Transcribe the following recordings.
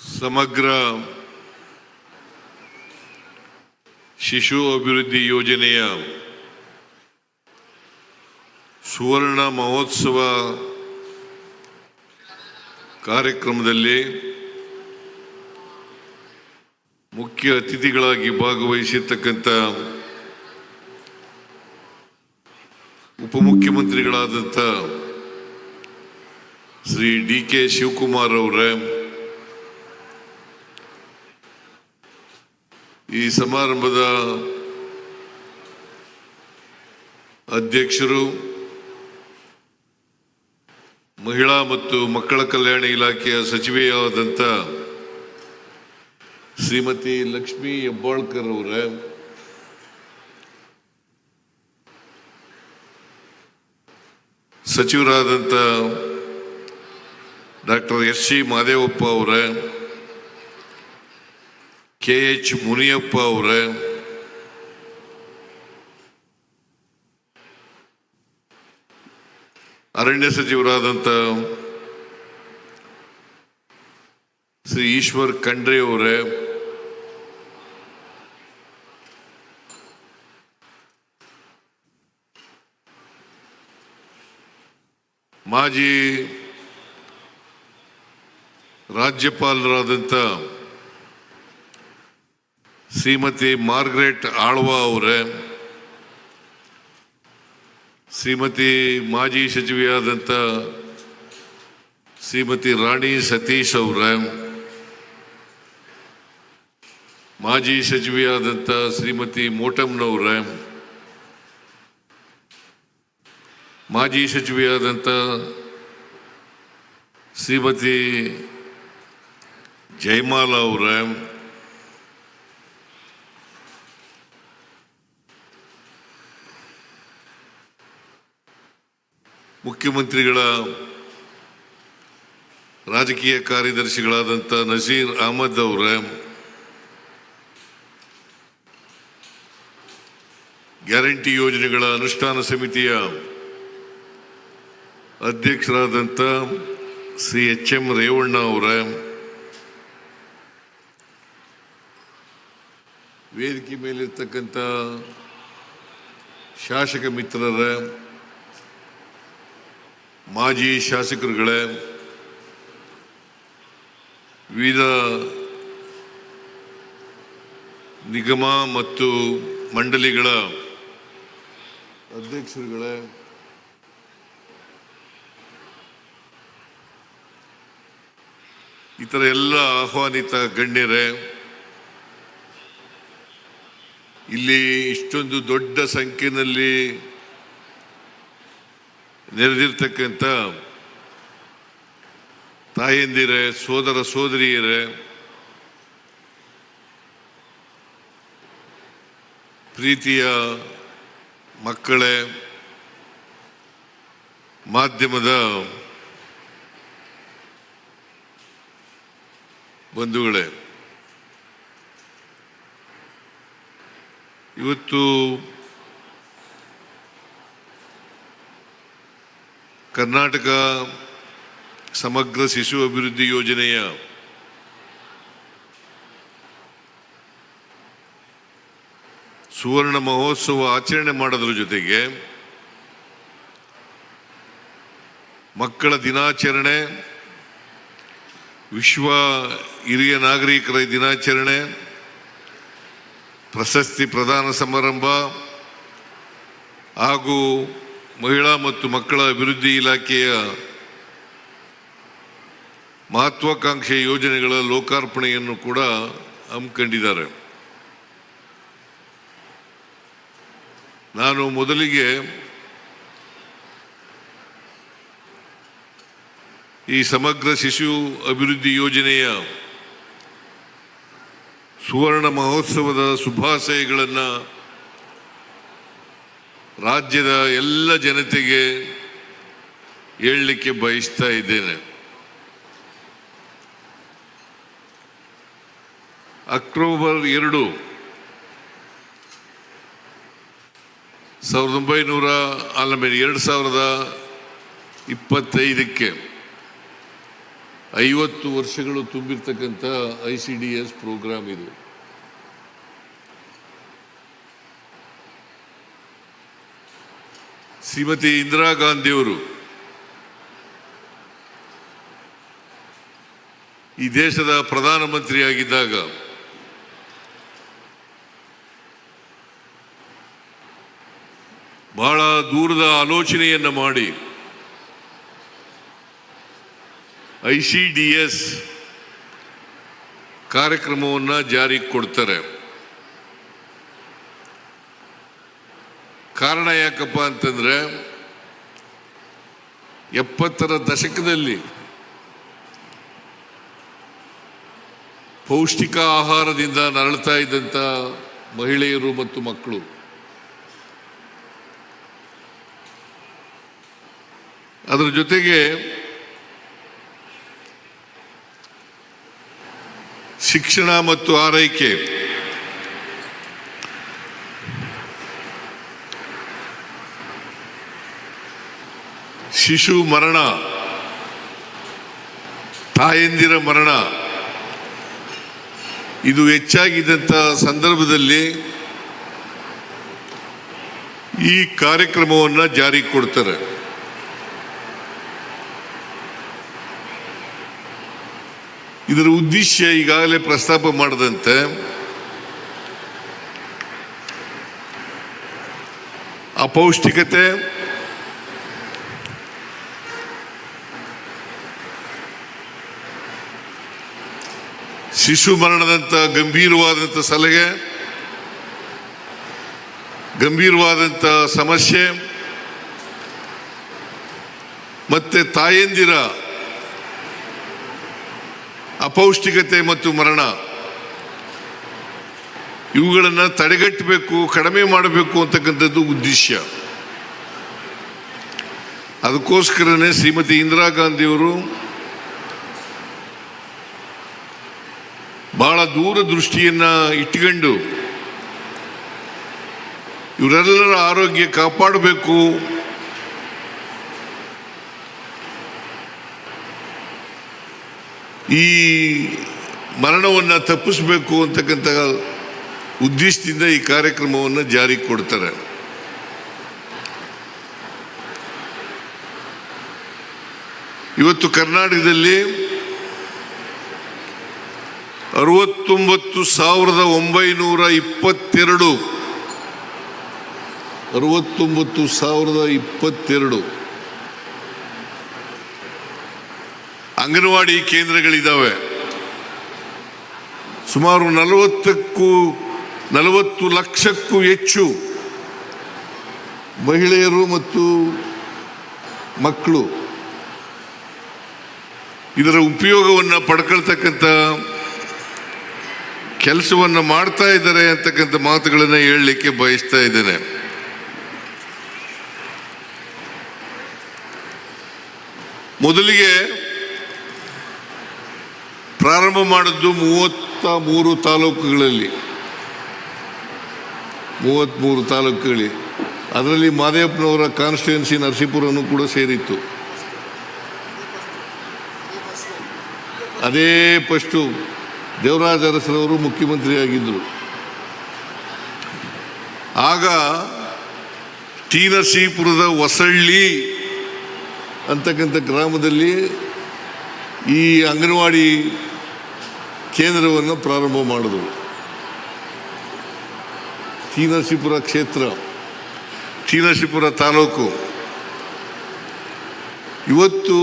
ಸಮಗ್ರ ಶಿಶು ಅಭಿವೃದ್ಧಿ ಯೋಜನೆಯ ಸುವರ್ಣ ಮಹೋತ್ಸವ ಕಾರ್ಯಕ್ರಮದಲ್ಲಿ ಮುಖ್ಯ ಅತಿಥಿಗಳಾಗಿ ಭಾಗವಹಿಸಿರ್ತಕ್ಕಂಥ ಉಪಮುಖ್ಯಮಂತ್ರಿಗಳಾದಂಥ ಶ್ರೀ ಡಿ.ಕೆ. ಶಿವಕುಮಾರ್ ಅವರೇ, ಈ ಸಮಾರಂಭದ ಅಧ್ಯಕ್ಷರು, ಮಹಿಳಾ ಮತ್ತು ಮಕ್ಕಳ ಕಲ್ಯಾಣ ಇಲಾಖೆಯ ಸಚಿವೆಯಾದಂಥ ಶ್ರೀಮತಿ ಲಕ್ಷ್ಮೀ ಹೆಬ್ಬಾಳ್ಕರ್ ಅವರೇ, ಸಚಿವರಾದಂಥ ಡಾಕ್ಟರ್ ಎಸ್.ಸಿ. ಮಹದೇವಪ್ಪ ಅವರೇ, ಕೆ.ಎಚ್. ಮುನಿಯಪ್ಪ ಅವರೇ, ಅರಣ್ಯ ಸಚಿವರಾದಂಥ ಶ್ರೀ ಈಶ್ವರ್ ಖಂಡ್ರೆ ಅವರೇ, ಮಾಜಿ ರಾಜ್ಯಪಾಲರಾದಂಥ ಶ್ರೀಮತಿ ಮಾರ್ಗರೆಟ್ ಆಳ್ವಾ ಅವರೇ, ಶ್ರೀಮತಿ ಮಾಜಿ ಸಚಿವೆಯಾದಂಥ ಶ್ರೀಮತಿ ರಾಣಿ ಸತೀಶ್ ಅವರೇ, ಮಾಜಿ ಸಚಿವೆಯಾದಂಥ ಶ್ರೀಮತಿ ಮೋಟಮ್ನವರೇ, ಮಾಜಿ ಸಚಿವೆಯಾದಂಥ ಶ್ರೀಮತಿ ಜಯಮಾಲಾ ಅವರೇ, ಮುಖ್ಯಮಂತ್ರಿಗಳ ರಾಜಕೀಯ ಕಾರ್ಯದರ್ಶಿಗಳಾದಂಥ ನಸೀರ್ ಅಹಮದ್ ಅವರೇ, ಗ್ಯಾರಂಟಿ ಯೋಜನೆಗಳ ಅನುಷ್ಠಾನ ಸಮಿತಿಯ ಅಧ್ಯಕ್ಷರಾದಂಥ ಶ್ರೀ ಎಚ್.ಎಂ. ರೇವಣ್ಣ ಅವರೇ, ವೇದಿಕೆ ಮೇಲಿರ್ತಕ್ಕಂಥ ಶಾಸಕ ಮಿತ್ರರೇ, ಮಾಜಿ ಶಾಸಕರುಗಳೇ, ವಿವಿಧ ನಿಗಮ ಮತ್ತು ಮಂಡಳಿಗಳ ಅಧ್ಯಕ್ಷರುಗಳೇ, ಇತರ ಎಲ್ಲ ಆಹ್ವಾನಿತ ಗಣ್ಯರೇ, ಇಲ್ಲಿ ಇಷ್ಟೊಂದು ದೊಡ್ಡ ಸಂಖ್ಯೆಯಲ್ಲಿ ನೆರೆದಿರ್ತಕ್ಕಂಥ ತಾಯಂದಿರೇ, ಸೋದರ ಸೋದರಿಯರೇ, ಪ್ರೀತಿಯ ಮಕ್ಕಳೇ, ಮಾಧ್ಯಮದ ಬಂಧುಗಳೇ, ಇವತ್ತು ಕರ್ನಾಟಕ ಸಮಗ್ರ ಶಿಶು ಅಭಿವೃದ್ಧಿ ಯೋಜನೆಯ ಸುವರ್ಣ ಮಹೋತ್ಸವ ಆಚರಣೆ ಮಾಡೋದ್ರ ಜೊತೆಗೆ ಮಕ್ಕಳ ದಿನಾಚರಣೆ, ವಿಶ್ವ ಹಿರಿಯ ನಾಗರಿಕರ ದಿನಾಚರಣೆ, ಪ್ರಶಸ್ತಿ ಪ್ರದಾನ ಸಮಾರಂಭ ಹಾಗೂ ಮಹಿಳಾ ಮತ್ತು ಮಕ್ಕಳ ಅಭಿವೃದ್ಧಿ ಇಲಾಖೆಯ ಮಹತ್ವಾಕಾಂಕ್ಷೆ ಯೋಜನೆಗಳ ಲೋಕಾರ್ಪಣೆಯನ್ನು ಕೂಡ ಹಮ್ಮಿಕೊಂಡಿದ್ದಾರೆ. ನಾನು ಮೊದಲಿಗೆ ಈ ಸಮಗ್ರ ಶಿಶು ಅಭಿವೃದ್ಧಿ ಯೋಜನೆಯ ಸುವರ್ಣ ಮಹೋತ್ಸವದ ಶುಭಾಶಯಗಳನ್ನು ರಾಜ್ಯದ ಎಲ್ಲ ಜನತೆಗೆ ಹೇಳಲಿಕ್ಕೆ ಬಯಸ್ತಾ ಇದ್ದೇನೆ. ಅಕ್ಟೋಬರ್ 2, 2025ಕ್ಕೆ 50 ವರ್ಷಗಳು ತುಂಬಿರ್ತಕ್ಕಂಥ ICDS ಪ್ರೋಗ್ರಾಮ್ ಇದು. ಶ್ರೀಮತಿ ಇಂದಿರಾ ಗಾಂಧಿಯವರು ಈ ದೇಶದ ಪ್ರಧಾನಮಂತ್ರಿಯಾಗಿದ್ದಾಗ ಬಹಳ ದೂರದ ಆಲೋಚನೆಯನ್ನು ಮಾಡಿ ICDS ಕಾರ್ಯಕ್ರಮವನ್ನು ಜಾರಿಗೆ ಕೊಡ್ತಾರೆ. ಕಾರಣ ಯಾಕಪ್ಪ ಅಂತಂದ್ರೆ 70ರ ದಶಕದಲ್ಲಿ ಪೌಷ್ಟಿಕ ಆಹಾರದಿಂದ ನರಳ್ತಾ ಇದ್ದಂಥ ಮಹಿಳೆಯರು ಮತ್ತು ಮಕ್ಕಳು ಅದರ ಜೊತೆಗೆ ಶಿಕ್ಷಣ ಮತ್ತು ಆರೈಕೆ, ಶಿಶು ಮರಣ, ತಾಯಂದಿರ ಮರಣ ಇದು ಹೆಚ್ಚಾಗಿದ್ದಂಥ ಸಂದರ್ಭದಲ್ಲಿ ಈ ಕಾರ್ಯಕ್ರಮವನ್ನು ಜಾರಿಗೆ ಕೊಡ್ತಾರೆ. ಇದರ ಉದ್ದೇಶ ಈಗಾಗಲೇ ಪ್ರಸ್ತಾಪ ಮಾಡದಂತೆ ಅಪೌಷ್ಟಿಕತೆ, ಶಿಶು ಮರಣದಂಥ ಗಂಭೀರವಾದಂಥ ಸಲಹೆ, ಗಂಭೀರವಾದಂಥ ಸಮಸ್ಯೆ ಮತ್ತೆ ತಾಯಂದಿರ ಅಪೌಷ್ಟಿಕತೆ ಮತ್ತು ಮರಣ ಇವುಗಳನ್ನು ತಡೆಗಟ್ಟಬೇಕು, ಕಡಿಮೆ ಮಾಡಬೇಕು ಅಂತಕ್ಕಂಥದ್ದು ಉದ್ದೇಶ. ಅದಕ್ಕೋಸ್ಕರನೇ ಶ್ರೀಮತಿ ಇಂದಿರಾ ಗಾಂಧಿಯವರು ಬಹಳ ದೂರದೃಷ್ಟಿಯನ್ನು ಇಟ್ಕೊಂಡು ಇವರೆಲ್ಲರ ಆರೋಗ್ಯ ಕಾಪಾಡಬೇಕು, ಈ ಮರಣವನ್ನು ತಪ್ಪಿಸಬೇಕು ಅಂತಕ್ಕಂಥ ಉದ್ದೇಶದಿಂದ ಈ ಕಾರ್ಯಕ್ರಮವನ್ನು ಜಾರಿಗೆ ಕೊಡ್ತಾರೆ. ಇವತ್ತು ಕರ್ನಾಟಕದಲ್ಲಿ 69,022 ಅಂಗನವಾಡಿ ಕೇಂದ್ರಗಳಿದ್ದಾವೆ. ಸುಮಾರು 40 ಲಕ್ಷಕ್ಕೂ ಹೆಚ್ಚು ಮಹಿಳೆಯರು ಮತ್ತು ಮಕ್ಕಳು ಇದರ ಉಪಯೋಗವನ್ನು ಪಡ್ಕೊಳ್ತಕ್ಕಂಥ ಕೆಲಸವನ್ನು ಮಾಡ್ತಾ ಇದ್ದಾರೆ ಅಂತಕ್ಕಂಥ ಮಾತುಗಳನ್ನು ಹೇಳಲಿಕ್ಕೆ ಬಯಸ್ತಾ ಇದ್ದೇನೆ. ಮೊದಲಿಗೆ ಪ್ರಾರಂಭ ಮಾಡಿದ್ದು 33 ತಾಲೂಕುಗಳಲ್ಲಿ, 33 ತಾಲೂಕುಗಳಲ್ಲಿ. ಅದರಲ್ಲಿ ಮಾದೇವಪ್ಪನವರ ಕಾನ್ಸ್ಟಿಟ್ಯೂನ್ಸಿ ನರಸೀಪುರನೂ ಕೂಡ ಸೇರಿತ್ತು. ಅದೇ ಫಸ್ಟು ದೇವರಾಜ ಅರಸರವರು ಮುಖ್ಯಮಂತ್ರಿಯಾಗಿದ್ದರು. ಆಗ ಟಿ ನರಸೀಪುರದ ಹೊಸಳ್ಳಿ ಅಂತಕ್ಕಂಥ ಗ್ರಾಮದಲ್ಲಿ ಈ ಅಂಗನವಾಡಿ ಕೇಂದ್ರವನ್ನು ಪ್ರಾರಂಭ ಮಾಡಿದ್ರು. ಟಿ ನರಸೀಪುರ ಕ್ಷೇತ್ರ, ಟಿ ನರಸೀಪುರ ತಾಲೂಕು ಇವತ್ತು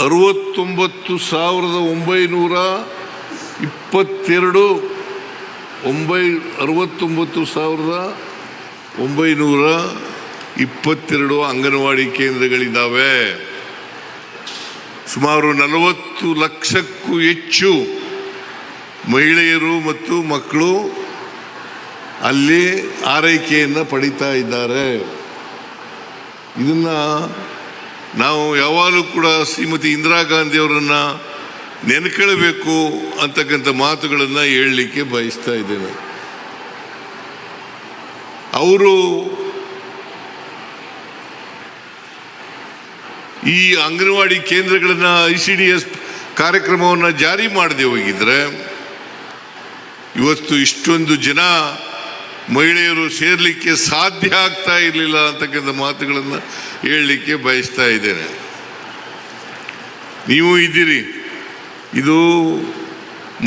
69,922 ಅಂಗನವಾಡಿ ಕೇಂದ್ರಗಳಿದ್ದಾವೆ. ಸುಮಾರು 40 ಲಕ್ಷಕ್ಕೂ ಹೆಚ್ಚು ಮಹಿಳೆಯರು ಮತ್ತು ಮಕ್ಕಳು ಅಲ್ಲಿ ಆರೈಕೆಯನ್ನು ಪಡಿತಾ ಇದ್ದಾರೆ. ಇದನ್ನು ನಾವು ಯಾವಾಗಲೂ ಕೂಡ ಶ್ರೀಮತಿ ಇಂದಿರಾ ಗಾಂಧಿಯವರನ್ನು ನೆನ್ಕೊಳ್ಬೇಕು ಅಂತಕ್ಕಂಥ ಮಾತುಗಳನ್ನು ಹೇಳಲಿಕ್ಕೆ ಬಯಸ್ತಾ ಇದ್ದೇನೆ. ಅವರು ಈ ಅಂಗನವಾಡಿ ಕೇಂದ್ರಗಳನ್ನು ICDS ಕಾರ್ಯಕ್ರಮವನ್ನು ಜಾರಿ ಮಾಡದೆ ಹೋಗಿದ್ರೆ ಇವತ್ತು ಇಷ್ಟೊಂದು ಜನ ಮಹಿಳೆಯರು ಸೇರಲಿಕ್ಕೆ ಸಾಧ್ಯ ಆಗ್ತಾ ಇರಲಿಲ್ಲ ಅಂತಕ್ಕಂಥ ಮಾತುಗಳನ್ನು ಹೇಳಲಿಕ್ಕೆ ಬಯಸ್ತಾ ಇದ್ದೇನೆ. ನೀವು ಇದ್ದೀರಿ, ಇದು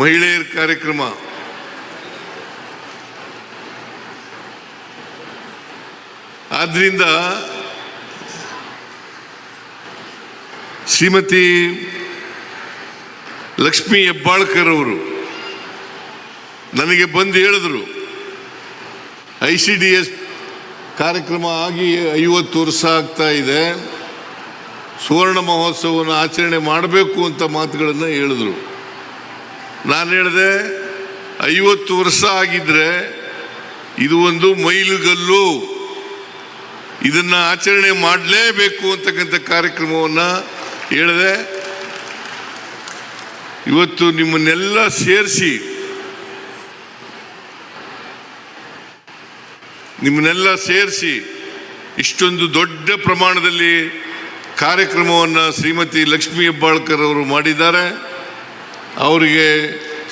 ಮಹಿಳೆಯರ ಕಾರ್ಯಕ್ರಮ. ಆದ್ರಿಂದ ಶ್ರೀಮತಿ ಲಕ್ಷ್ಮೀ ಹೆಬ್ಬಾಳ್ಕರ್ ಅವರು ನನಗೆ ಬಂದು ಹೇಳಿದ್ರು, ICDS ಕಾರ್ಯಕ್ರಮ ಆಗಿ 50 ವರ್ಷ ಆಗ್ತಾ ಇದೆ, ಸುವರ್ಣ ಮಹೋತ್ಸವವನ್ನು ಆಚರಣೆ ಮಾಡಬೇಕು ಅಂತ ಮಾತುಗಳನ್ನು ಹೇಳಿದ್ರು. ನಾನು ಹೇಳಿದೆ, 50 ವರ್ಷ ಆಗಿದ್ರೆ ಇದು ಒಂದು ಮೈಲುಗಲ್ಲು, ಇದನ್ನು ಆಚರಣೆ ಮಾಡಲೇಬೇಕು ಅಂತಕ್ಕಂಥ ಕಾರ್ಯಕ್ರಮವನ್ನು ಹೇಳಿದೆ. ಇವತ್ತು ನಿಮ್ಮನ್ನೆಲ್ಲ ಸೇರಿಸಿ ಇಷ್ಟೊಂದು ದೊಡ್ಡ ಪ್ರಮಾಣದಲ್ಲಿ ಕಾರ್ಯಕ್ರಮವನ್ನು ಶ್ರೀಮತಿ ಲಕ್ಷ್ಮೀ ಹೆಬ್ಬಾಳ್ಕರ್ ಅವರು ಮಾಡಿದ್ದಾರೆ. ಅವರಿಗೆ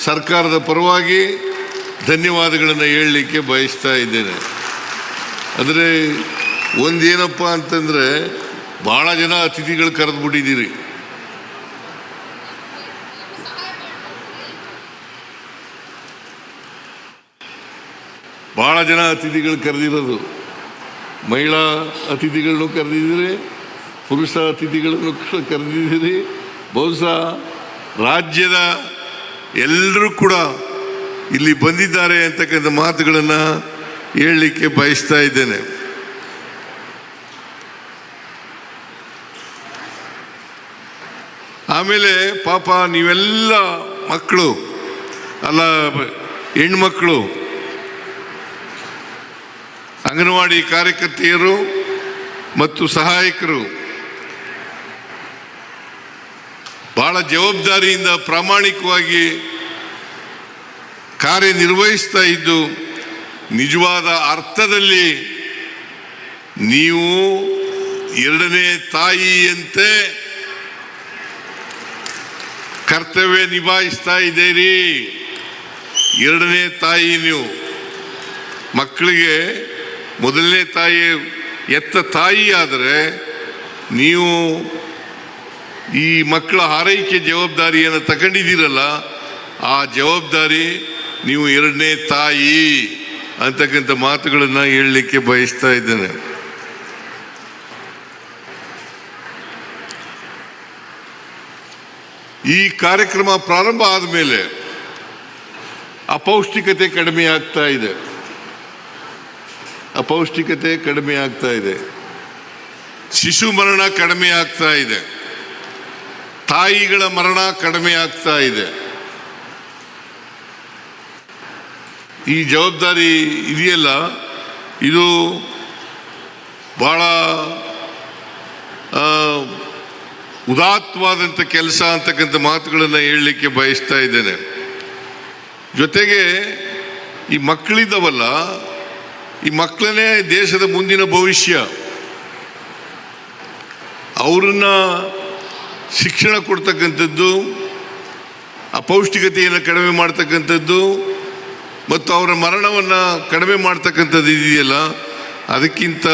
ಸರ್ಕಾರದ ಪರವಾಗಿ ಧನ್ಯವಾದಗಳನ್ನು ಹೇಳಲಿಕ್ಕೆ ಬಯಸ್ತಾ ಇದ್ದೇನೆ. ಆದರೆ ಒಂದೇನಪ್ಪ ಅಂತಂದರೆ, ಭಾಳ ಜನ ಅತಿಥಿಗಳು ಕರೆದುಬಿಟ್ಟಿದ್ದೀರಿ. ಭಾಳ ಜನ ಅತಿಥಿಗಳು ಕರೆದಿರೋದು, ಮಹಿಳಾ ಅತಿಥಿಗಳನ್ನು ಕರೆದಿದ್ದೀರಿ, ಪುರುಷ ಅತಿಥಿಗಳನ್ನು ಕರೆದಿದ್ದೀರಿ. ಬಹುಶಃ ರಾಜ್ಯದ ಎಲ್ಲರೂ ಕೂಡ ಇಲ್ಲಿ ಬಂದಿದ್ದಾರೆ ಅಂತಕ್ಕಂಥ ಮಾತುಗಳನ್ನು ಹೇಳಲಿಕ್ಕೆ ಬಯಸ್ತಾ ಇದ್ದೇನೆ. ಆಮೇಲೆ ಪಾಪ ನೀವೆಲ್ಲ ಮಕ್ಕಳು ಅಲ್ಲ, ಹೆಣ್ಮಕ್ಕಳು, ಅಂಗನವಾಡಿ ಕಾರ್ಯಕರ್ತೆಯರು ಮತ್ತು ಸಹಾಯಕರು ಬಹಳ ಜವಾಬ್ದಾರಿಯಿಂದ ಪ್ರಾಮಾಣಿಕವಾಗಿ ಕಾರ್ಯನಿರ್ವಹಿಸ್ತಾ ಇದ್ದು, ನಿಜವಾದ ಅರ್ಥದಲ್ಲಿ ನೀವು ಎರಡನೇ ತಾಯಿಯಂತೆ ಕರ್ತವ್ಯ ನಿಭಾಯಿಸ್ತಾ ಇದ್ದೀರಿ. ಎರಡನೇ ತಾಯಿ ನೀವು. ಮಕ್ಕಳಿಗೆ ಮೊದಲನೇ ತಾಯಿ ಎತ್ತ ತಾಯಿ ಆದರೆ, ನೀವು ಈ ಮಕ್ಕಳ ಆರೈಕೆ ಜವಾಬ್ದಾರಿಯನ್ನು ತಗೊಂಡಿದ್ದೀರಲ್ಲ, ಆ ಜವಾಬ್ದಾರಿ ನೀವು ಎರಡನೇ ತಾಯಿ ಅಂತಕ್ಕಂಥ ಮಾತುಗಳನ್ನು ಹೇಳಲಿಕ್ಕೆ ಬಯಸ್ತಾ ಇದ್ದೇನೆ. ಈ ಕಾರ್ಯಕ್ರಮ ಪ್ರಾರಂಭ ಆದಮೇಲೆ ಅಪೌಷ್ಟಿಕತೆ ಕಡಿಮೆ ಆಗ್ತಾ ಇದೆ, ಶಿಶು ಮರಣ ಕಡಿಮೆ ಆಗ್ತಾ ಇದೆ, ತಾಯಿಗಳ ಮರಣ ಕಡಿಮೆ ಆಗ್ತಾ ಇದೆ. ಈ ಜವಾಬ್ದಾರಿ ಇದೆಯಲ್ಲ, ಇದು ಬಹಳ ಉದಾತ್ತವಾದಂಥ ಕೆಲಸ ಅಂತಕ್ಕಂಥ ಮಾತುಗಳನ್ನು ಹೇಳಲಿಕ್ಕೆ ಬಯಸ್ತಾ ಇದ್ದೇನೆ. ಜೊತೆಗೆ ಈ ಮಕ್ಕಳಿದ್ದಾವಲ್ಲ, ಈ ಮಕ್ಕಳನ್ನೇ ದೇಶದ ಮುಂದಿನ ಭವಿಷ್ಯ. ಅವರನ್ನ ಶಿಕ್ಷಣ ಕೊಡ್ತಕ್ಕಂಥದ್ದು, ಅಪೌಷ್ಟಿಕತೆಯನ್ನು ಕಡಿಮೆ ಮಾಡ್ತಕ್ಕಂಥದ್ದು ಮತ್ತು ಅವರ ಮರಣವನ್ನು ಕಡಿಮೆ ಮಾಡ್ತಕ್ಕಂಥದ್ದು ಇದೆಯಲ್ಲ, ಅದಕ್ಕಿಂತ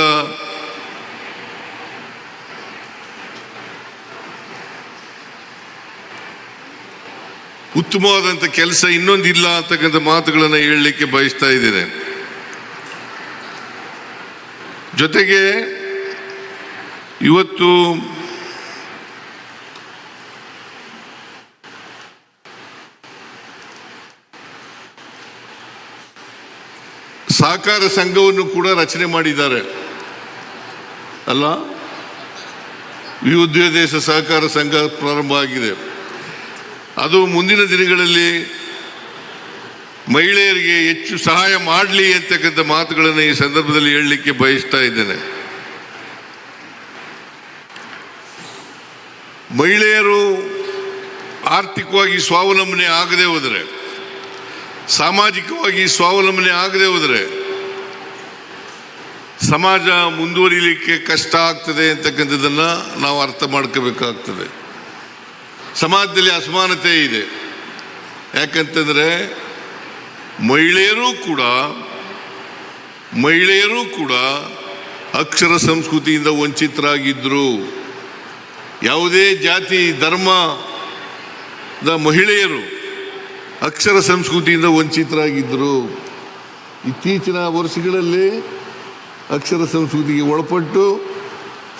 ಉತ್ತಮವಾದಂಥ ಕೆಲಸ ಇನ್ನೊಂದಿಲ್ಲ ಅಂತಕ್ಕಂಥ ಮಾತುಗಳನ್ನು ಹೇಳಲಿಕ್ಕೆ ಬಯಸ್ತಾ ಇದ್ದೇನೆ. ಜೊತೆಗೆ ಇವತ್ತು ಸಹಕಾರ ಸಂಘವನ್ನು ಕೂಡ ರಚನೆ ಮಾಡಿದ್ದಾರೆ ಅಲ್ಲ, ವಿವಿಧ ಸಹಕಾರ ಸಂಘ ಪ್ರಾರಂಭ ಆಗಿದೆ. ಅದು ಮುಂದಿನ ದಿನಗಳಲ್ಲಿ ಮಹಿಳೆಯರಿಗೆ ಹೆಚ್ಚು ಸಹಾಯ ಮಾಡಲಿ ಅಂತಕ್ಕಂಥ ಮಾತುಗಳನ್ನು ಈ ಸಂದರ್ಭದಲ್ಲಿ ಹೇಳಲಿಕ್ಕೆ ಬಯಸ್ತಾ ಇದ್ದೇನೆ. ಮಹಿಳೆಯರು ಆರ್ಥಿಕವಾಗಿ ಸ್ವಾವಲಂಬನೆ ಆಗದೆ ಹೋದರೆ, ಸಾಮಾಜಿಕವಾಗಿ ಸ್ವಾವಲಂಬನೆ ಆಗದೆ ಹೋದರೆ ಸಮಾಜ ಮುಂದುವರಿಲಿಕ್ಕೆ ಕಷ್ಟ ಆಗ್ತದೆ ಅಂತಕ್ಕಂಥದ್ದನ್ನು ನಾವು ಅರ್ಥ ಮಾಡ್ಕೋಬೇಕಾಗ್ತದೆ. ಸಮಾಜದಲ್ಲಿ ಅಸಮಾನತೆ ಇದೆ. ಯಾಕಂತಂದರೆ ಮಹಿಳೆಯರೂ ಕೂಡ ಅಕ್ಷರ ಸಂಸ್ಕೃತಿಯಿಂದ ವಂಚಿತರಾಗಿದ್ದರು. ಯಾವುದೇ ಜಾತಿ ಧರ್ಮದ ಮಹಿಳೆಯರು ಅಕ್ಷರ ಸಂಸ್ಕೃತಿಯಿಂದ ವಂಚಿತರಾಗಿದ್ದರು. ಇತ್ತೀಚಿನ ವರ್ಷಗಳಲ್ಲಿ ಅಕ್ಷರ ಸಂಸ್ಕೃತಿಗೆ ಒಳಪಟ್ಟು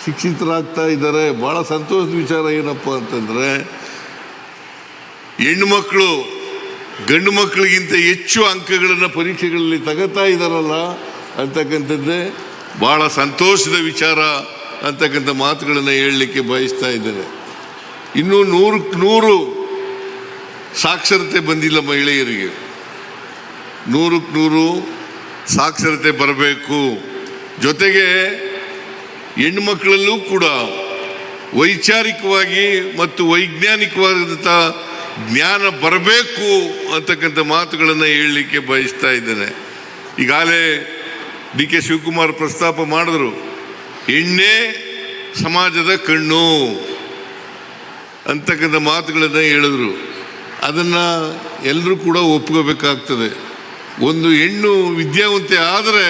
ಶಿಕ್ಷಿತರಾಗ್ತಾ ಇದ್ದಾರೆ. ಭಾಳ ಸಂತೋಷದ ವಿಚಾರ ಏನಪ್ಪ ಅಂತಂದರೆ, ಹೆಣ್ಣುಮಕ್ಕಳು ಗಂಡು ಮಕ್ಕಳಿಗಿಂತ ಹೆಚ್ಚು ಅಂಕಗಳನ್ನು ಪರೀಕ್ಷೆಗಳಲ್ಲಿ ತಗೋತಾ ಇದ್ದಾರಲ್ಲ ಅಂತಕ್ಕಂಥದ್ದೇ ಭಾಳ ಸಂತೋಷದ ವಿಚಾರ ಅಂತಕ್ಕಂಥ ಮಾತುಗಳನ್ನು ಹೇಳಲಿಕ್ಕೆ ಬಯಸ್ತಾ ಇದ್ದೇನೆ. ಇನ್ನೂ 100% ಸಾಕ್ಷರತೆ ಬಂದಿಲ್ಲ ಮಹಿಳೆಯರಿಗೆ. 100% ಸಾಕ್ಷರತೆ ಬರಬೇಕು. ಜೊತೆಗೆ ಹೆಣ್ಣುಮಕ್ಕಳಲ್ಲೂ ಕೂಡ ವೈಚಾರಿಕವಾಗಿ ಮತ್ತು ವೈಜ್ಞಾನಿಕವಾದಂಥ ಜ್ಞಾನ ಬರಬೇಕು ಅಂತಕ್ಕಂಥ ಮಾತುಗಳನ್ನು ಹೇಳಲಿಕ್ಕೆ ಬಯಸ್ತಾ ಇದ್ದೇನೆ. ಈಗಾಗಲೇ ಡಿ ಕೆ ಶಿವಕುಮಾರ್ ಪ್ರಸ್ತಾಪ ಮಾಡಿದ್ರು, ಹೆಣ್ಣೇ ಸಮಾಜದ ಕಣ್ಣು ಅಂತಕ್ಕಂಥ ಮಾತುಗಳನ್ನು ಹೇಳಿದ್ರು. ಅದನ್ನು ಎಲ್ಲರೂ ಕೂಡ ಒಪ್ಕೋಬೇಕಾಗ್ತದೆ. ಒಂದು ಹೆಣ್ಣು ವಿದ್ಯಾವಂತೆ ಆದರೆ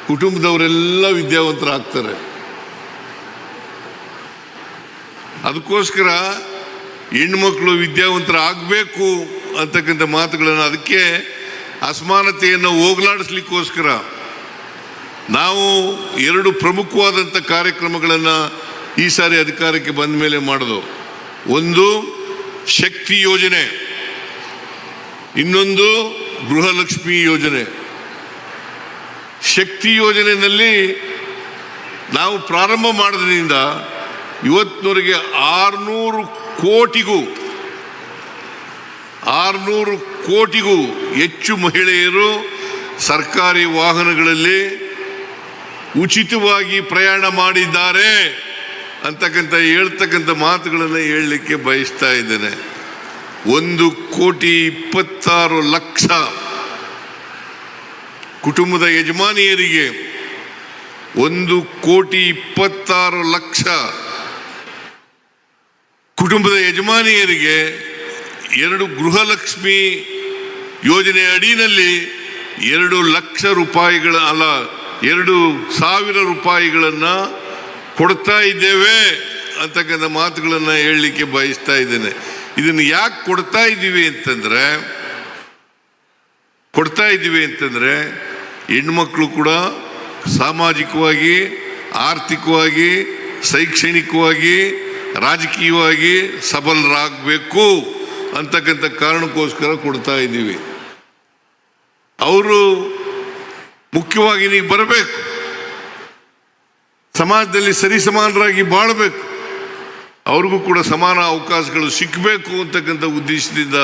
ಕುಟುಂಬದವರೆಲ್ಲ ವಿದ್ಯಾವಂತರಾಗ್ತಾರೆ. ಅದಕ್ಕೋಸ್ಕರ ಹೆಣ್ಮಕ್ಳು ವಿದ್ಯಾವಂತರಾಗಬೇಕು ಅಂತಕ್ಕಂಥ ಮಾತುಗಳನ್ನು, ಅದಕ್ಕೆ ಅಸಮಾನತೆಯನ್ನು ಹೋಗಲಾಡಿಸ್ಲಿಕ್ಕೋಸ್ಕರ ನಾವು 2 ಪ್ರಮುಖವಾದಂಥ ಕಾರ್ಯಕ್ರಮಗಳನ್ನು ಈ ಸಾರಿ ಅಧಿಕಾರಕ್ಕೆ ಬಂದ ಮೇಲೆ ಮಾಡೋದು. ಒಂದು ಶಕ್ತಿ ಯೋಜನೆ, ಇನ್ನೊಂದು ಗೃಹಲಕ್ಷ್ಮಿ ಯೋಜನೆ. ಶಕ್ತಿ ಯೋಜನೆಯಲ್ಲಿ ನಾವು ಪ್ರಾರಂಭ ಮಾಡೋದ್ರಿಂದ ಇವತ್ತಿನವರೆಗೆ 600 ಕೋಟಿಗೂ ಹೆಚ್ಚು ಮಹಿಳೆಯರು ಸರ್ಕಾರಿ ವಾಹನಗಳಲ್ಲಿ ಉಚಿತವಾಗಿ ಪ್ರಯಾಣ ಮಾಡಿದ್ದಾರೆ ಹೇಳ್ತಕ್ಕಂಥ ಮಾತುಗಳನ್ನು ಹೇಳಲಿಕ್ಕೆ ಬಯಸ್ತಾ ಇದ್ದೇನೆ. 1,26,00,000 ಕುಟುಂಬದ ಯಜಮಾನಿಯರಿಗೆ 1,26,00,000 ಕುಟುಂಬದ ಯಜಮಾನಿಯರಿಗೆ 2 ಗೃಹಲಕ್ಷ್ಮಿ ಯೋಜನೆ ಅಡಿನಲ್ಲಿ 2,00,000 ರೂಪಾಯಿಗಳ 2,000 ರೂಪಾಯಿಗಳನ್ನು ಕೊಡ್ತಾ ಇದ್ದೇವೆ ಅಂತಕ್ಕಂಥ ಮಾತುಗಳನ್ನು ಹೇಳಲಿಕ್ಕೆ ಬಯಸ್ತಾ ಇದ್ದೇನೆ. ಇದನ್ನು ಯಾಕೆ ಕೊಡ್ತಾ ಇದ್ದೀವಿ ಅಂತಂದರೆ ಹೆಣ್ಮಕ್ಳು ಕೂಡ ಸಾಮಾಜಿಕವಾಗಿ, ಆರ್ಥಿಕವಾಗಿ, ಶೈಕ್ಷಣಿಕವಾಗಿ, ರಾಜಕೀಯವಾಗಿ ಸಬಲರಾಗಬೇಕು ಅಂತಕ್ಕಂಥ ಕಾರಣಕ್ಕೋಸ್ಕರ ಕೊಡ್ತಾ ಇದ್ದೀವಿ. ಅವರು ಮುಖ್ಯವಾಗಿ ನೀವು ಬರಬೇಕು, ಸಮಾಜದಲ್ಲಿ ಸರಿಸಮಾನರಾಗಿ ಬಾಳಬೇಕು, ಅವ್ರಿಗೂ ಕೂಡ ಸಮಾನ ಅವಕಾಶಗಳು ಸಿಕ್ಕಬೇಕು ಅಂತಕ್ಕಂಥ ಉದ್ದೇಶದಿಂದ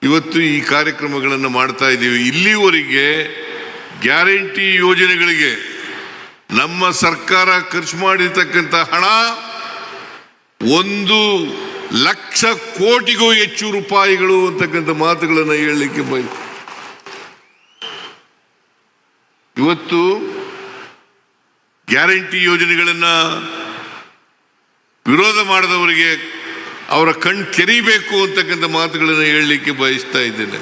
ಇವತ್ತು ಈ ಕಾರ್ಯಕ್ರಮಗಳನ್ನು ಮಾಡ್ತಾ ಇದ್ದೀವಿ. ಇಲ್ಲಿವರೆಗೆ ಗ್ಯಾರಂಟಿ ಯೋಜನೆಗಳಿಗೆ ನಮ್ಮ ಸರ್ಕಾರ ಖರ್ಚು ಮಾಡಿರ್ತಕ್ಕಂಥ ಹಣ 1,00,000 ಕೋಟಿಗೂ ಹೆಚ್ಚು ರೂಪಾಯಿಗಳು ಅಂತಕ್ಕಂಥ ಮಾತುಗಳನ್ನು ಹೇಳಲಿಕ್ಕೆ ಇವತ್ತು ಗ್ಯಾರಂಟಿ ಯೋಜನೆಗಳನ್ನು ವಿರೋಧ ಮಾಡಿದವರಿಗೆ ಅವರ ಕಣ್ಣು ತೆರೀಬೇಕು ಅಂತಕ್ಕಂಥ ಮಾತುಗಳನ್ನು ಹೇಳಲಿಕ್ಕೆ ಬಯಸ್ತಾ ಇದ್ದೇನೆ.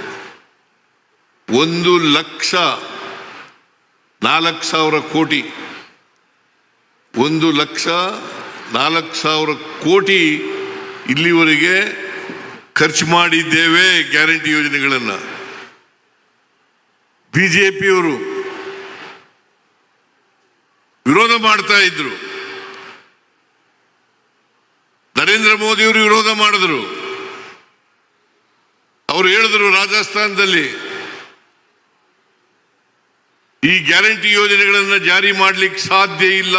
1,04,000 ಕೋಟಿ 1,04,000 ಕೋಟಿ ಇಲ್ಲಿವರೆಗೆ ಖರ್ಚು ಮಾಡಿದ್ದೇವೆ ಗ್ಯಾರಂಟಿ ಯೋಜನೆಗಳನ್ನು. ಬಿಜೆಪಿಯವರು ವಿರೋಧ ಮಾಡ್ತಾ ಇದ್ರು, ನರೇಂದ್ರ ಮೋದಿಯವರು ವಿರೋಧ ಮಾಡಿದ್ರು. ಅವರು ಹೇಳಿದ್ರು ರಾಜಸ್ಥಾನದಲ್ಲಿ ಈ ಗ್ಯಾರಂಟಿ ಯೋಜನೆಗಳನ್ನು ಜಾರಿ ಮಾಡಲಿಕ್ಕೆ ಸಾಧ್ಯ ಇಲ್ಲ,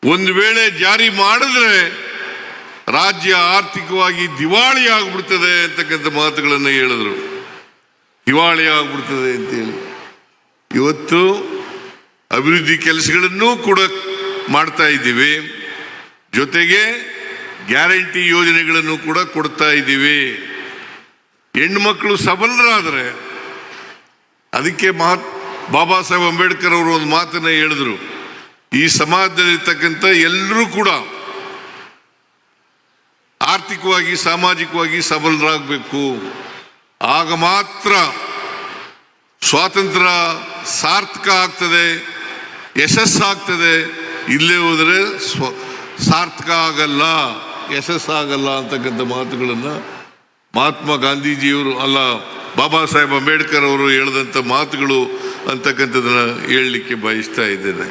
ಒಂದು ವೇಳೆ ಜಾರಿ ಮಾಡಿದ್ರೆ ರಾಜ್ಯ ಆರ್ಥಿಕವಾಗಿ ದಿವಾಳಿ ಆಗ್ಬಿಡ್ತದೆ ಅಂತಕ್ಕಂಥ ಮಾತುಗಳನ್ನು ಹೇಳಿದ್ರು. ದಿವಾಳಿ ಆಗ್ಬಿಡ್ತದೆ ಅಂತೇಳಿ ಇವತ್ತು ಅಭಿವೃದ್ಧಿ ಕೆಲಸಗಳನ್ನು ಕೂಡ ಮಾಡ್ತಾ ಇದ್ದೀವಿ, ಜೊತೆಗೆ ಗ್ಯಾರಂಟಿ ಯೋಜನೆಗಳನ್ನು ಕೂಡ ಕೊಡ್ತಾ ಇದ್ದೀವಿ. ಹೆಣ್ಮಕ್ಳು ಸಬಲರಾದರೆ, ಅದಕ್ಕೆ ಬಾಬಾ ಸಾಹೇಬ್ ಅಂಬೇಡ್ಕರ್ ಅವರು ಒಂದು ಮಾತನ್ನ ಹೇಳಿದ್ರು, ಈ ಸಮಾಜದಲ್ಲಿರ್ತಕ್ಕಂಥ ಎಲ್ಲರೂ ಕೂಡ ಆರ್ಥಿಕವಾಗಿ ಸಾಮಾಜಿಕವಾಗಿ ಸಬಲರಾಗಬೇಕು. ಆಗ ಮಾತ್ರ ಸ್ವಾತಂತ್ರ್ಯ ಸಾರ್ಥಕ ಆಗ್ತದೆ, ಯಶಸ್ಸಾಗ್ತದೆ. ಇಲ್ಲೇ ಹೋದರೆ ಸಾರ್ಥಕ ಆಗಲ್ಲ, ಯಶಸ್ಸಾಗಲ್ಲ ಅಂತಕ್ಕಂಥ ಮಾತುಗಳನ್ನು ಮಹಾತ್ಮ ಗಾಂಧೀಜಿಯವರು ಅಲ್ಲ ಬಾಬಾ ಸಾಹೇಬ್ ಅಂಬೇಡ್ಕರ್ ಅವರು ಹೇಳಿದಂಥ ಮಾತುಗಳು ಅಂತಕ್ಕಂಥದ್ದನ್ನು ಹೇಳಲಿಕ್ಕೆ ಬಯಸ್ತಾ ಇದ್ದೇನೆ.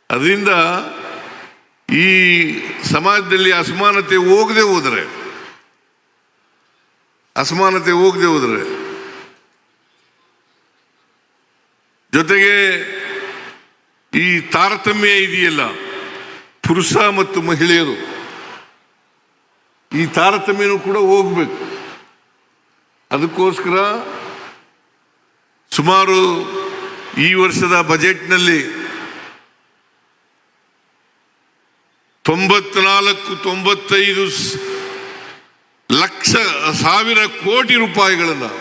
ಅದರಿಂದ ಈ ಸಮಾಜದಲ್ಲಿ ಅಸಮಾನತೆ ಹೋಗದೆ ಹೋದರೆ ಜೊತೆಗೆ ಈ ತಾರತಮ್ಯ ಇದೆಯಲ್ಲ, ಪುರುಷ ಮತ್ತು ಮಹಿಳೆಯರು, ಈ ತಾರತಮ್ಯನೂ ಕೂಡ ಹೋಗ್ಬೇಕು. ಅದಕ್ಕೋಸ್ಕರ ಸುಮಾರು ಈ ವರ್ಷದ ಬಜೆಟ್ನಲ್ಲಿ 94-95 ಲಕ್ಷ ಸಾವಿರ ಕೋಟಿ ರೂಪಾಯಿಗಳನ್ನು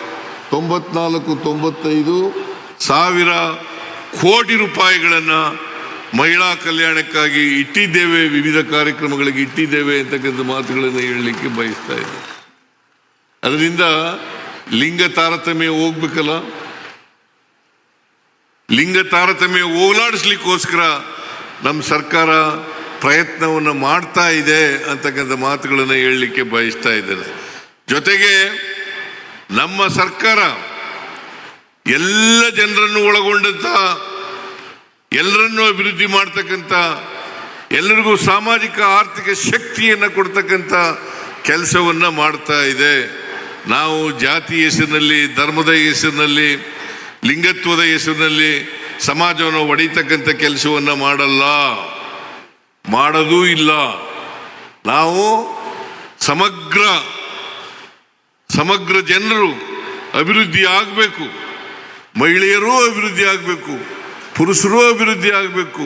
94-95 ಸಾವಿರ ಕೋಟಿ ರೂಪಾಯಿಗಳನ್ನು ಮಹಿಳಾ ಕಲ್ಯಾಣಕ್ಕಾಗಿ ಇಟ್ಟಿದ್ದೇವೆ, ವಿವಿಧ ಕಾರ್ಯಕ್ರಮಗಳಿಗೆ ಇಟ್ಟಿದ್ದೇವೆ ಅಂತಕ್ಕಂಥ ಮಾತುಗಳನ್ನು ಹೇಳಲಿಕ್ಕೆ ಬಯಸ್ತಾ ಇದ್ದೇನೆ. ಅದರಿಂದ ಲಿಂಗ ತಾರತಮ್ಯ ಹೋಗ್ಬೇಕಲ್ಲ, ಲಿಂಗ ತಾರತಮ್ಯ ಹೋಗಲಾಡಿಸ್ಲಿಕ್ಕೋಸ್ಕರ ನಮ್ಮ ಸರ್ಕಾರ ಪ್ರಯತ್ನವನ್ನು ಮಾಡ್ತಾ ಇದೆ ಅಂತಕ್ಕಂಥ ಮಾತುಗಳನ್ನು ಹೇಳಲಿಕ್ಕೆ ಬಯಸ್ತಾ ಇದ್ದೇನೆ. ಜೊತೆಗೆ ನಮ್ಮ ಸರ್ಕಾರ ಎಲ್ಲ ಜನರನ್ನು ಒಳಗೊಂಡಂತ, ಎಲ್ಲರನ್ನೂ ಅಭಿವೃದ್ಧಿ ಮಾಡ್ತಕ್ಕಂಥ, ಎಲ್ಲರಿಗೂ ಸಾಮಾಜಿಕ ಆರ್ಥಿಕ ಶಕ್ತಿಯನ್ನು ಕೊಡ್ತಕ್ಕಂಥ ಕೆಲಸವನ್ನು ಮಾಡ್ತಾ ಇದೆ. ನಾವು ಜಾತಿ ಹೆಸರಿನಲ್ಲಿ, ಧರ್ಮದ ಹೆಸರಿನಲ್ಲಿ, ಲಿಂಗತ್ವದ ಹೆಸರಿನಲ್ಲಿ ಸಮಾಜವನ್ನು ಒಡೆಯತಕ್ಕಂಥ ಕೆಲಸವನ್ನು ಮಾಡೋದೂ ಇಲ್ಲ. ನಾವು ಸಮಗ್ರ ಜನರು ಅಭಿವೃದ್ಧಿ ಆಗಬೇಕು, ಮಹಿಳೆಯರೂ ಅಭಿವೃದ್ಧಿ ಆಗಬೇಕು, ಪುರುಷರೂ ಅಭಿವೃದ್ಧಿ ಆಗಬೇಕು,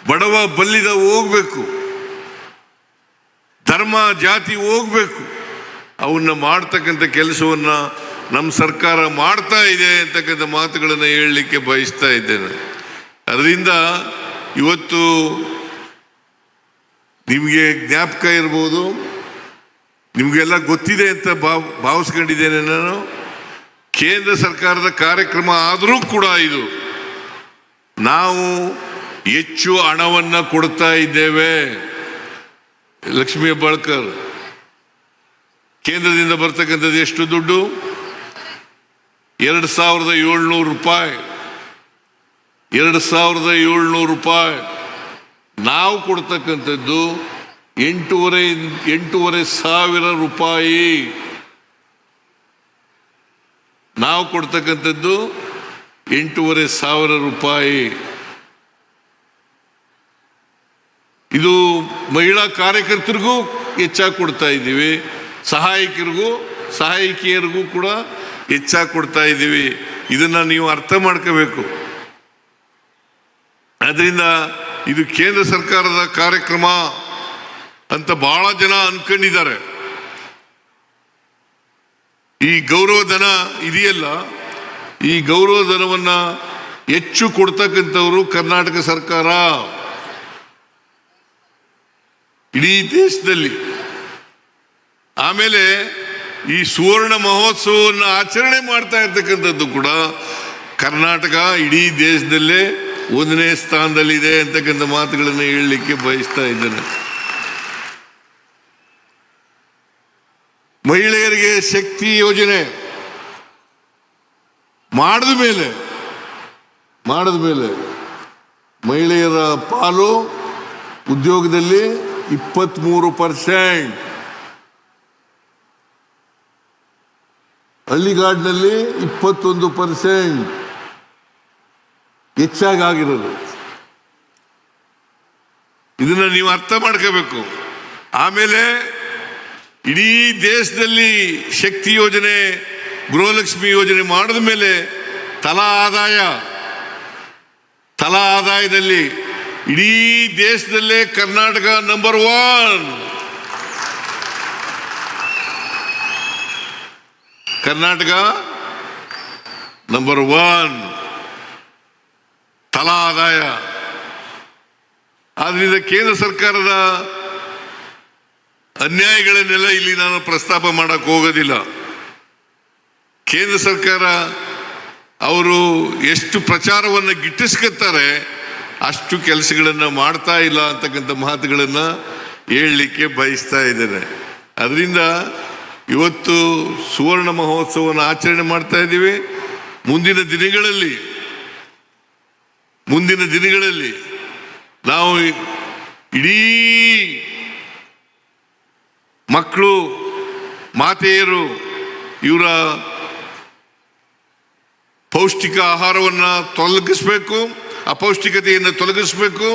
ಬಡವ ಬಲ್ಲಿದ ಹೋಗ್ಬೇಕು, ಧರ್ಮ ಜಾತಿ ಹೋಗ್ಬೇಕು. ಅವನ್ನ ಮಾಡ್ತಕ್ಕಂಥ ಕೆಲಸವನ್ನು ನಮ್ಮ ಸರ್ಕಾರ ಮಾಡ್ತಾ ಇದೆ ಅಂತಕ್ಕಂಥ ಮಾತುಗಳನ್ನು ಹೇಳಲಿಕ್ಕೆ ಬಯಸ್ತಾ ಇದ್ದೇನೆ. ಅದರಿಂದ ಇವತ್ತು ನಿಮಗೆ ಜ್ಞಾಪಕ ಇರ್ಬೋದು, ನಿಮಗೆಲ್ಲ ಗೊತ್ತಿದೆ ಅಂತ ಭಾವಿಸ್ಕೊಂಡಿದ್ದೇನೆ ನಾನು. ಕೇಂದ್ರ ಸರ್ಕಾರದ ಕಾರ್ಯಕ್ರಮ ಆದರೂ ಕೂಡ ಇದು ನಾವು ಹೆಚ್ಚು ಹಣವನ್ನು ಕೊಡ್ತಾ ಇದ್ದೇವೆ. ಲಕ್ಷ್ಮೀ ಹೆಬ್ಬಾಳ್ಕರ್, ಕೇಂದ್ರದಿಂದ ಬರ್ತಕ್ಕಂಥದ್ದು ಎಷ್ಟು ದುಡ್ಡು? 2700 ರೂಪಾಯಿ. 2700 ರೂಪಾಯಿ. ನಾವು ಕೊಡ್ತಕ್ಕಂಥದ್ದು 8,500 ರೂಪಾಯಿ. ನಾವು ಕೊಡ್ತಕ್ಕಂಥದ್ದು 8,500 ರೂಪಾಯಿ. ಇದು ಮಹಿಳಾ ಕಾರ್ಯಕರ್ತರಿಗೂ ಹೆಚ್ಚಾಗಿ ಕೊಡ್ತಾ ಇದ್ದೀವಿ, ಸಹಾಯಕಿಯರಿಗೂ ಕೂಡ ಹೆಚ್ಚಾಗಿ ಕೊಡ್ತಾ ಇದ್ದೀವಿ. ಇದನ್ನ ನೀವು ಅರ್ಥ ಮಾಡ್ಕೋಬೇಕು. ಅದರಿಂದ ಇದು ಕೇಂದ್ರ ಸರ್ಕಾರದ ಕಾರ್ಯಕ್ರಮ ಅಂತ ಬಹಳ ಜನ ಅನ್ಕೊಂಡಿದ್ದಾರೆ. ಈ ಗೌರವಧನ ಇದೆಯಲ್ಲ, ಈ ಗೌರವಧನವನ್ನ ಹೆಚ್ಚು ಕೊಡ್ತಕ್ಕಂಥವರು ಕರ್ನಾಟಕ ಸರ್ಕಾರ ಇಡೀ ದೇಶದಲ್ಲಿ. ಆಮೇಲೆ ಈ ಸುವರ್ಣ ಮಹೋತ್ಸವವನ್ನು ಆಚರಣೆ ಮಾಡ್ತಾ ಇರ್ತಕ್ಕಂಥದ್ದು ಕೂಡ ಕರ್ನಾಟಕ ಇಡೀ ದೇಶದಲ್ಲೇ 1ನೇ ಸ್ಥಾನದಲ್ಲಿದೆ ಅಂತಕ್ಕಂಥ ಮಾತುಗಳನ್ನು ಹೇಳಲಿಕ್ಕೆ ಬಯಸ್ತಾ ಇದ್ದೇನೆ. ಮಹಿಳೆಯರಿಗೆ ಶಕ್ತಿ ಯೋಜನೆ ಮಾಡಿದ ಮೇಲೆ ಮಹಿಳೆಯರ ಪಾಲು ಉದ್ಯೋಗದಲ್ಲಿ 23%, ಹಳ್ಳಿಗಾಡಿನಲ್ಲಿ 21% ಹೆಚ್ಚಾಗಿರೋದು. ಇದನ್ನ ನೀವು ಅರ್ಥ ಮಾಡ್ಕೋಬೇಕು. ಆಮೇಲೆ ಇಡೀ ದೇಶದಲ್ಲಿ ಶಕ್ತಿ ಯೋಜನೆ, ಗೃಹಲಕ್ಷ್ಮಿ ಯೋಜನೆ ಮಾಡಿದ ಮೇಲೆ ತಲಾ ಆದಾಯದಲ್ಲಿ ಇಡೀ ದೇಶದಲ್ಲೇ ಕರ್ನಾಟಕ ನಂಬರ್ 1. ಕರ್ನಾಟಕ ನಂಬರ್ 1 ತಲಾ ಆದಾಯ. ಆದ್ರಿಂದ ಕೇಂದ್ರ ಸರ್ಕಾರದ ಅನ್ಯಾಯಗಳನ್ನೆಲ್ಲ ಇಲ್ಲಿ ನಾನು ಪ್ರಸ್ತಾಪ ಮಾಡಕ್ ಹೋಗೋದಿಲ್ಲ. ಕೇಂದ್ರ ಸರ್ಕಾರ ಅವರು ಎಷ್ಟು ಪ್ರಚಾರವನ್ನು ಗಿಟ್ಟಿಸ್ಕೊತಾರೆ ಅಷ್ಟು ಕೆಲಸಗಳನ್ನು ಮಾಡ್ತಾ ಇಲ್ಲ ಅಂತಕ್ಕಂಥ ಮಾತುಗಳನ್ನು ಹೇಳಲಿಕ್ಕೆ ಬಯಸ್ತಾ ಇದ್ದೇನೆ. ಅದರಿಂದ ಇವತ್ತು ಸುವರ್ಣ ಮಹೋತ್ಸವವನ್ನು ಆಚರಣೆ ಮಾಡ್ತಾ ಇದ್ದೀವಿ. ಮುಂದಿನ ದಿನಗಳಲ್ಲಿ ನಾವು ಇಡೀ ಮಕ್ಕಳು, ಮಾತೆಯರು ಇವರ ಪೌಷ್ಟಿಕ ಆಹಾರವನ್ನು ತೊಲಗಿಸ್ಬೇಕು, ಅಪೌಷ್ಟಿಕತೆಯನ್ನು ತೊಲಗಿಸ್ಬೇಕು.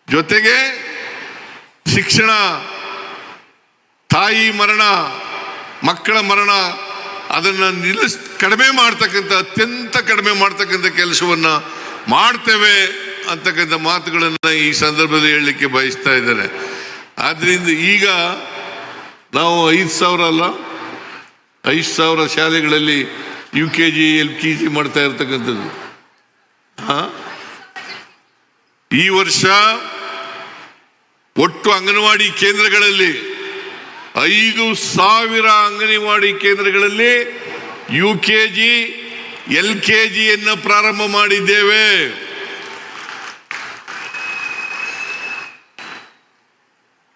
ಜೊತೆಗೆ ಶಿಕ್ಷಣ, ತಾಯಿ ಮರಣ, ಮಕ್ಕಳ ಮರಣ ಅದನ್ನು ಕಡಿಮೆ ಮಾಡ್ತಕ್ಕಂಥ, ಅತ್ಯಂತ ಕಡಿಮೆ ಮಾಡ್ತಕ್ಕಂಥ ಕೆಲಸವನ್ನು ಮಾಡ್ತೇವೆ ಅಂತಕ್ಕಂಥ ಮಾತುಗಳನ್ನು ಈ ಸಂದರ್ಭದಲ್ಲಿ ಹೇಳಲಿಕ್ಕೆ ಬಯಸ್ತಾ ಇದ್ದಾರೆ. ಆದ್ದರಿಂದ ಈಗ ನಾವು 5,000 ಅಲ್ಲ, 5,000 ಶಾಲೆಗಳಲ್ಲಿ UKG LKG ಮಾಡ್ತಾ ಇರ್ತಕ್ಕಂಥದ್ದು. ಈ ವರ್ಷ ಒಟ್ಟು ಅಂಗನವಾಡಿ ಕೇಂದ್ರಗಳಲ್ಲಿ 5,000 ಅಂಗನವಾಡಿ ಕೇಂದ್ರಗಳಲ್ಲಿ UKG LKGಯನ್ನು ಪ್ರಾರಂಭ ಮಾಡಿದ್ದೇವೆ.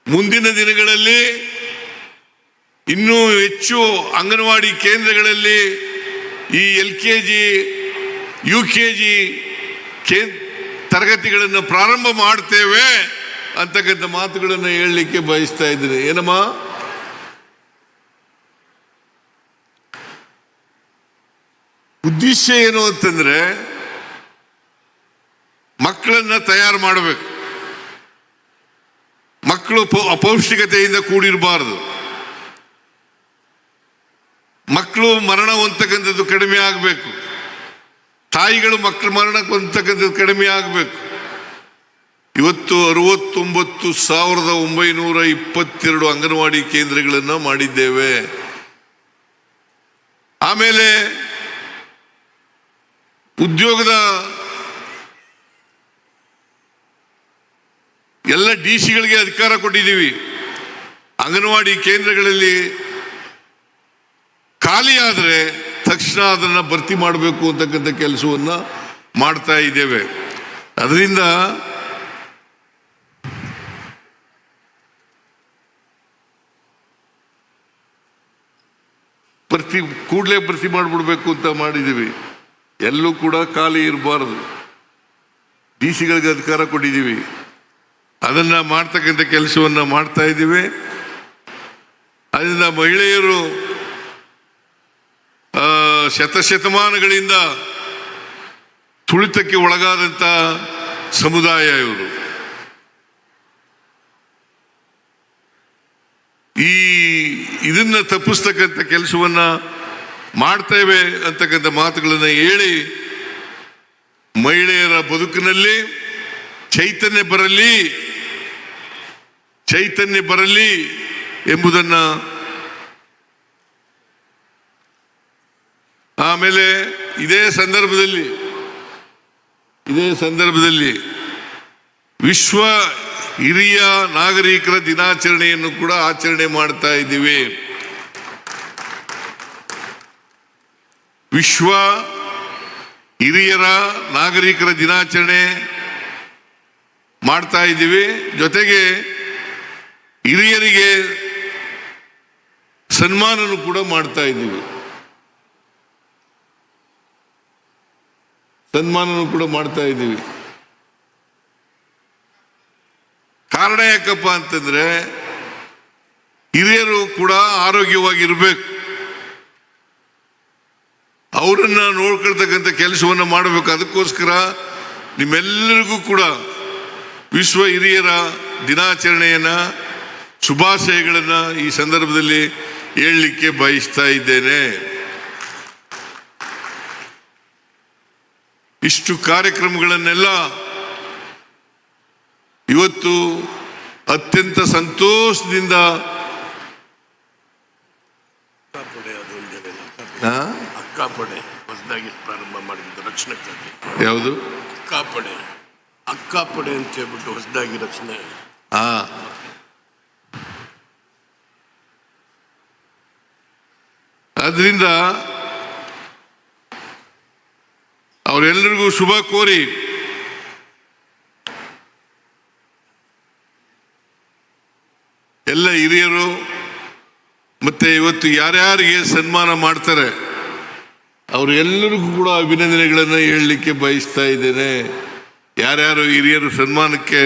ಮುಂದಿನ ದಿನಗಳಲ್ಲಿ ಇನ್ನೂ ಹೆಚ್ಚು ಅಂಗನವಾಡಿ ಕೇಂದ್ರಗಳಲ್ಲಿ ಈ LKG UKG ತರಗತಿಗಳನ್ನು ಪ್ರಾರಂಭ ಮಾಡ್ತೇವೆ ಅಂತಕ್ಕಂಥ ಮಾತುಗಳನ್ನು ಹೇಳಲಿಕ್ಕೆ ಬಯಸ್ತಾ ಇದ್ದೀನಿ. ಏನಮ್ಮ, ಉದ್ದೇಶ ಏನು ಅಂತಂದ್ರೆ ಮಕ್ಕಳನ್ನ ತಯಾರು ಮಾಡಬೇಕು. ಮಕ್ಕಳು ಅಪೌಷ್ಟಿಕತೆಯಿಂದ ಕೂಡಿರಬಾರದು. ಮಕ್ಕಳು ಮರಣ ಹೊಂದತಕ್ಕಂಥದ್ದು ಕಡಿಮೆ ಆಗಬೇಕು. ತಾಯಿಗಳು ಮಕ್ಕಳ ಮರಣ ಹೊಂದತಕ್ಕಂಥದ್ದು ಕಡಿಮೆ ಆಗಬೇಕು. ಇವತ್ತು 69,922 ಅಂಗನವಾಡಿ ಕೇಂದ್ರಗಳನ್ನು ಮಾಡಿದ್ದೇವೆ. ಆಮೇಲೆ ಉದ್ಯೋಗದ ಎಲ್ಲ DC-ಗಳಿಗೆ ಅಧಿಕಾರ ಕೊಟ್ಟಿದ್ದೀವಿ. ಅಂಗನವಾಡಿ ಕೇಂದ್ರಗಳಲ್ಲಿ ಖಾಲಿ ಆದರೆ ತಕ್ಷಣ ಅದನ್ನು ಭರ್ತಿ ಮಾಡಬೇಕು ಅಂತಕ್ಕಂಥ ಕೆಲಸವನ್ನು ಮಾಡ್ತಾ ಇದ್ದೇವೆ. ಅದರಿಂದ ಕೂಡಲೇ ಭರ್ತಿ ಮಾಡಿಬಿಡ್ಬೇಕು ಅಂತ ಮಾಡಿದ್ದೀವಿ. ಎಲ್ಲೂ ಕೂಡ ಖಾಲಿ ಇರಬಾರದು. DC-ಗಳಿಗೆ ಅಧಿಕಾರ ಕೊಟ್ಟಿದ್ದೀವಿ. ಅದನ್ನು ಮಾಡ್ತಕ್ಕಂಥ ಕೆಲಸವನ್ನು ಮಾಡ್ತಾ ಇದ್ದೀವಿ. ಅದರಿಂದ ಮಹಿಳೆಯರು ಶತಶತಮಾನಗಳಿಂದ ತುಳಿತಕ್ಕೆ ಒಳಗಾದಂಥ ಸಮುದಾಯ ಇವರು. ಇದನ್ನ ತಪ್ಪಿಸ್ತಕ್ಕಂಥ ಕೆಲಸವನ್ನ ಮಾಡ್ತೇವೆ ಅಂತಕ್ಕಂಥ ಮಾತುಗಳನ್ನು ಹೇಳಿ ಮಹಿಳೆಯರ ಬದುಕಿನಲ್ಲಿ ಚೈತನ್ಯ ಬರಲಿ ಎಂಬುದನ್ನ, ಆಮೇಲೆ ಇದೇ ಸಂದರ್ಭದಲ್ಲಿ ವಿಶ್ವ ಹಿರಿಯ ನಾಗರಿಕರ ದಿನಾಚರಣೆಯನ್ನು ಕೂಡ ಆಚರಣೆ ಮಾಡ್ತಾ ಇದ್ದೀವಿ. ವಿಶ್ವ ಹಿರಿಯರ ನಾಗರಿಕರ ದಿನಾಚರಣೆ ಮಾಡ್ತಾ ಇದ್ದೀವಿ. ಜೊತೆಗೆ ಹಿರಿಯರಿಗೆ ಸನ್ಮಾನನೂ ಕೂಡ ಮಾಡ್ತಾ ಇದ್ದೀವಿ. ಕಾರಣ ಯಾಕಪ್ಪ ಅಂತಂದ್ರೆ ಹಿರಿಯರು ಕೂಡ ಆರೋಗ್ಯವಾಗಿರ್ಬೇಕು. ಅವರನ್ನ ನೋಡ್ಕೊಳ್ತಕ್ಕಂಥ ಕೆಲಸವನ್ನು ಮಾಡಬೇಕು. ಅದಕ್ಕೋಸ್ಕರ ನಿಮ್ಮೆಲ್ಲರಿಗೂ ಕೂಡ ವಿಶ್ವ ಹಿರಿಯರ ದಿನಾಚರಣೆಯನ್ನ ಶುಭಾಶಯಗಳನ್ನ ಈ ಸಂದರ್ಭದಲ್ಲಿ ಹೇಳಲಿಕ್ಕೆ ಬಯಸ್ತಾ ಇದ್ದೇನೆ. ಇಷ್ಟು ಕಾರ್ಯಕ್ರಮಗಳನ್ನೆಲ್ಲ ಇವತ್ತು ಅತ್ಯಂತ ಸಂತೋಷದಿಂದ ಅಕ್ಕಾಪಡೆ ಹೊಸದಾಗಿ ಪ್ರಾರಂಭ ಮಾಡಿದ್ದು ರಕ್ಷಣೆಕ್ಕಾಗಿ. ಯಾವುದು ಅಕ್ಕಾಪಡೆ ಅಂತ ಹೇಳ್ಬಿಟ್ಟು ಹೊಸದಾಗಿ ರಕ್ಷಣೆ ಅದರಿಂದ ಅವರೆಲ್ಲರಿಗೂ ಶುಭ ಕೋರಿ ಎಲ್ಲ ಹಿರಿಯರು ಮತ್ತೆ ಇವತ್ತು ಯಾರ್ಯಾರಿಗೆ ಸನ್ಮಾನ ಮಾಡ್ತಾರೆ ಅವರೆಲ್ಲರಿಗೂ ಕೂಡ ಅಭಿನಂದನೆಗಳನ್ನು ಹೇಳಲಿಕ್ಕೆ ಬಯಸ್ತಾ ಇದ್ದೇನೆ. ಯಾರ್ಯಾರು ಹಿರಿಯರು ಸನ್ಮಾನಕ್ಕೆ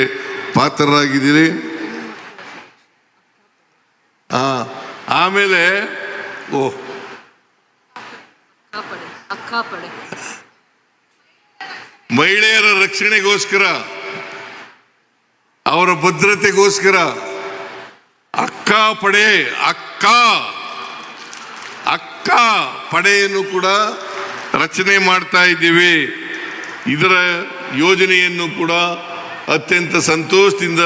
ಪಾತ್ರರಾಗಿದ್ದೀರಿ. ಆಮೇಲೆ ಮಹಿಳೆಯರ ರಕ್ಷಣೆಗೋಸ್ಕರ ಅವರ ಭದ್ರತೆಗೋಸ್ಕರ ಅಕ್ಕ ಪಡೆಯನ್ನು ಕೂಡ ರಚನೆ ಮಾಡ್ತಾ ಇದ್ದೀವಿ. ಇದರ ಯೋಜನೆಯನ್ನು ಕೂಡ ಅತ್ಯಂತ ಸಂತೋಷದಿಂದ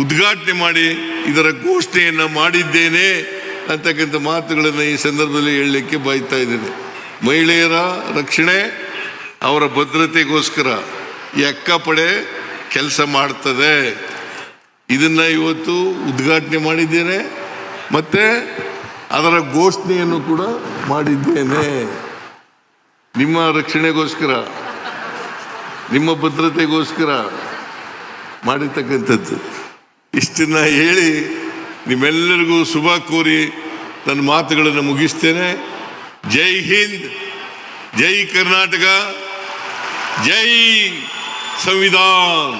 ಉದ್ಘಾಟನೆ ಮಾಡಿ ಇದರ ಘೋಷಣೆಯನ್ನು ಮಾಡಿದ್ದೇನೆ ಅಂತಕ್ಕಂಥ ಮಾತುಗಳನ್ನು ಈ ಸಂದರ್ಭದಲ್ಲಿ ಹೇಳಲಿಕ್ಕೆ ಬಯಸ್ತಾ ಇದ್ದೇನೆ. ಮಹಿಳೆಯರ ರಕ್ಷಣೆ ಅವರ ಭದ್ರತೆಗೋಸ್ಕರ ಈ ಅಕ್ಕ ಪಡೆ ಕೆಲಸ ಮಾಡ್ತದೆ. ಇದನ್ನು ಇವತ್ತು ಉದ್ಘಾಟನೆ ಮಾಡಿದ್ದೇನೆ ಮತ್ತೆ ಅದರ ಘೋಷಣೆಯನ್ನು ಕೂಡ ಮಾಡಿದ್ದೇನೆ. ನಿಮ್ಮ ರಕ್ಷಣೆಗೋಸ್ಕರ ನಿಮ್ಮ ಭದ್ರತೆಗೋಸ್ಕರ ಮಾಡಿರ್ತಕ್ಕಂಥದ್ದು. ಇಷ್ಟನ್ನ ಹೇಳಿ ನಿಮ್ಮೆಲ್ಲರಿಗೂ ಶುಭ ಕೋರಿ ನನ್ನ ಮಾತುಗಳನ್ನು ಮುಗಿಸ್ತೇನೆ. ಜೈ ಹಿಂದ್, ಜೈ ಕರ್ನಾಟಕ, ಜೈ ಸಂವಿಧಾನ.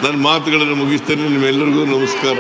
ನನ್ನ ಮಾತುಗಳನ್ನು ಮುಗಿಸ್ತೇನೆ. ನಿಮ್ಮೆಲ್ಲರಿಗೂ ನಮಸ್ಕಾರ.